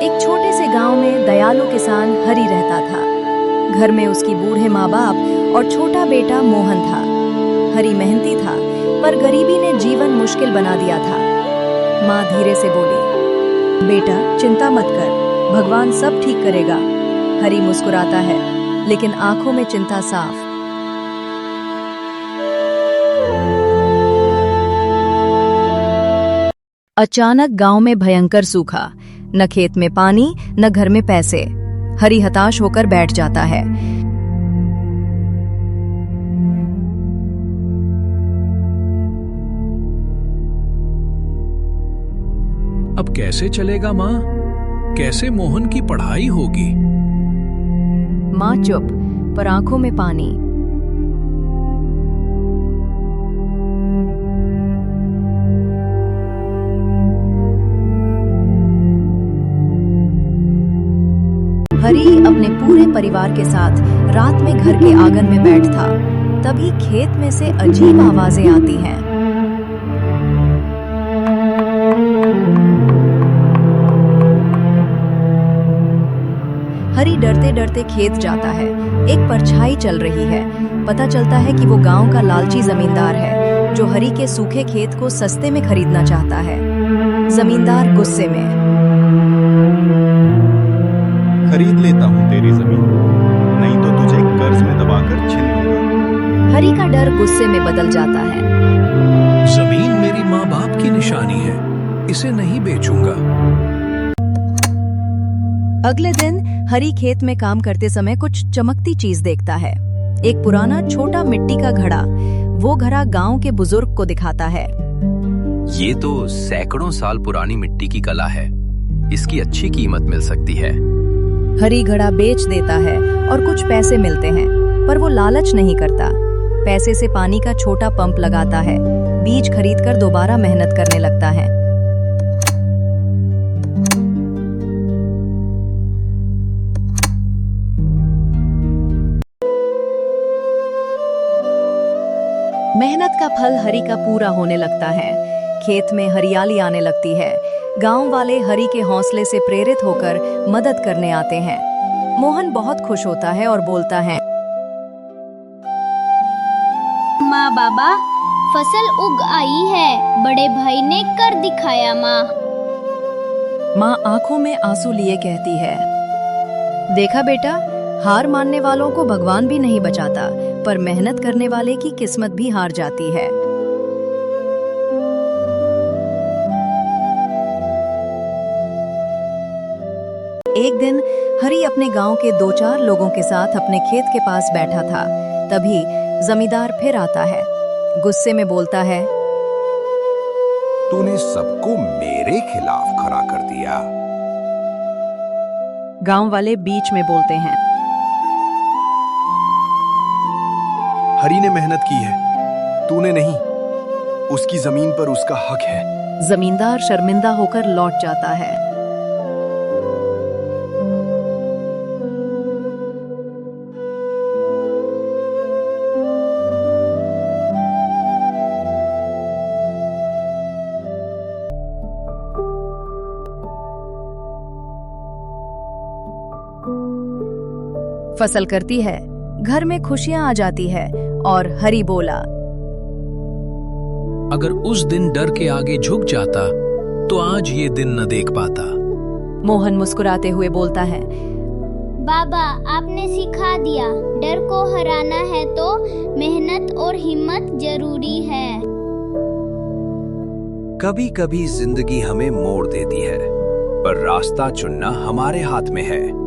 एक छोटे से गांव में दयालु किसान हरि रहता था। घर में उसकी बूढ़े माँ बाप और छोटा बेटा मोहन था। हरि मेहनती था, पर गरीबी ने जीवन मुश्किल बना दिया था। माँ धीरे से बोली, बेटा चिंता मत कर, भगवान सब ठीक करेगा। हरि मुस्कुराता है, लेकिन आंखों में चिंता साफ। अचानक गांव में भयंकर सूखा, न खेत में पानी न घर में पैसे। हरि हताश होकर बैठ जाता है। अब कैसे चलेगा माँ? कैसे मोहन की पढ़ाई होगी? माँ चुप, पर आंखों में पानी। हरि अपने पूरे परिवार के साथ रात में घर के आंगन में बैठ था। तभी खेत में से अजीब आवाजें आती हैं। हरि डरते डरते खेत जाता है। एक परछाई चल रही है। पता चलता है कि वो गांव का लालची जमींदार है, जो हरि के सूखे खेत को सस्ते में खरीदना चाहता है। जमींदार गुस्से में, खरीद लेता हूँ तेरी जमीन, नहीं तो तुझे कर्ज में दबाकर छीन लूंगा। हरि का डर गुस्से में बदल जाता है। जमीन मेरी माँ बाप की निशानी है, इसे नहीं बेचूंगा। अगले दिन हरि खेत में काम करते समय कुछ चमकती चीज देखता है। एक पुराना छोटा मिट्टी का घड़ा। वो घड़ा गांव के बुजुर्ग को दिखाता है। ये तो सैकड़ों साल पुरानी मिट्टी की कला है, इसकी अच्छी कीमत मिल सकती है। हरि घड़ा बेच देता है और कुछ पैसे मिलते हैं, पर वो लालच नहीं करता। पैसे से पानी का छोटा पंप लगाता है, बीज खरीदकर दोबारा मेहनत करने लगता है। मेहनत का फल हरि का पूरा होने लगता है। खेत में हरियाली आने लगती है। गांव वाले हरि के हौसले से प्रेरित होकर मदद करने आते हैं। मोहन बहुत खुश होता है और बोलता है, माँ बाबा, फसल उग आई है, बड़े भाई ने कर दिखाया माँ। माँ आंखों में आंसू लिए कहती है, देखा बेटा, हार मानने वालों को भगवान भी नहीं बचाता, पर मेहनत करने वाले की किस्मत भी हार जाती है। एक दिन हरि अपने गांव के 2-4 लोगों के साथ अपने खेत के पास बैठा था। तभी जमींदार फिर आता है। गुस्से में बोलता है, तूने सबको मेरे खिलाफ खड़ा कर दिया। गांव वाले बीच में बोलते हैं, हरि ने मेहनत की है, तूने नहीं। उसकी जमीन पर उसका हक है। जमींदार शर्मिंदा होकर लौट जाता है। फसल करती है, घर में खुशियां आ जाती है और हरि बोला, अगर उस दिन डर के आगे झुक जाता तो आज ये दिन न देख पाता। मोहन मुस्कुराते हुए बोलता है, बाबा, आपने सिखा दिया, डर को हराना है तो मेहनत और हिम्मत जरूरी है। कभी कभी जिंदगी हमें मोड़ देती है, पर रास्ता चुनना हमारे हाथ में है।